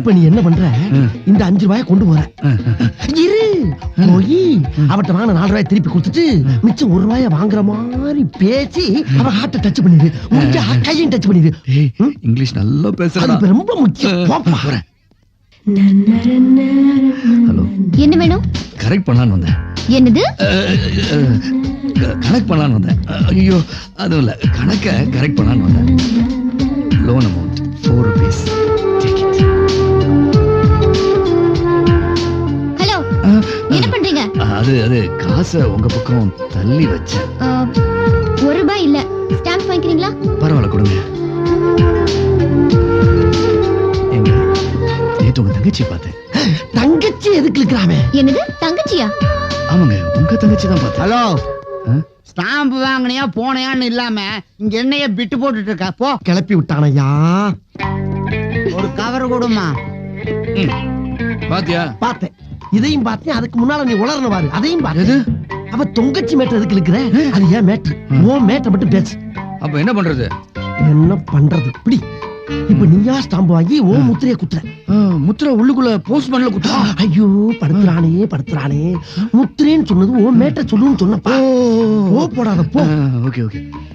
இப்ப நீ என்ன பண்ற? இந்த 5 ரூபாயை கொண்டு போற. இரு போய் அவட்ட வாங்க 4 ரூபாயை திருப்பி கொடுத்துட்டு மிச்சம் 1 ரூபாயை வாங்குற மாதிரி பேசி அவ ஹார்ட்ட டச் பண்ணிடு. முடிஞ்ச கையும் டச் பண்ணிடு. இங்கிலீஷ் நல்லா பேசுறா. அது ரொம்ப முக்கியம். போப்பா. ஹலோ, என்ன வேணும்? கரெக்ட் பண்ணலான்னு வந்தேன். என்னது? கனெக்ட் பண்ணலான்னு வந்தேன். ஐயோ அதுவும் இல்ல, கணக்கை கரெக்ட் பண்ணலான்னு வந்தேன். Loan amount 4 rupees. ஹலோ, என்ன பண்றீங்க? அது காசை உங்க பக்கம் தள்ளி வச்சேன். 1 ரூபாய் இல்ல, ஸ்டாம்ப் வாங்கிக்கிறீங்களா? பரவாயில்ல, கொடுங்க. எங்க நேத்து உங்க தங்கச்சி பார்த்தேன். தங்கச்சி எதுக்கு இருக்கிறாமே? என்னது தங்கச்சியா? ஆமாங்க, உங்க தங்கச்சி தான் பார்த்தேன். ஹலோ, ஸ்டாம்பு வாங்கினியா போனையான்னு இல்லாம இங்க என்னைய பிட்டு போட்டுட்டு இருக்கா. போ. கிளப்பி விட்டானையா. ஒரு கவர் கொடுமா. பாத்தியா? பார்த்தேன், இதையும் பார்த்தேன். அதுக்கு முன்னால நீ உளறன பாரு, அதையும் பாரு. எது? அவ தொங்கச்சி மேட்டர் எதுக்கு இருக்கிற? அது ஏன் மேட்டர்? ஓ மேட்டர் மட்டும் பேசு. அப்ப என்ன பண்றது? என்ன பண்றது? இப்படி இப்ப நீயா ஸ்டாம்பு வாங்கி ஓ முத்திரைய குத்துற. முத்திரை உள்ளுக்குள்ள போஸ்ட்மேன்ல குத்துறா. ஐயோ படுத்துறானே. முத்திரேன்னு சொன்னது ஓ மேட்டர் சொல்லுன்னு சொன்னப்பா. ஓ போடாத போ. Okay okay.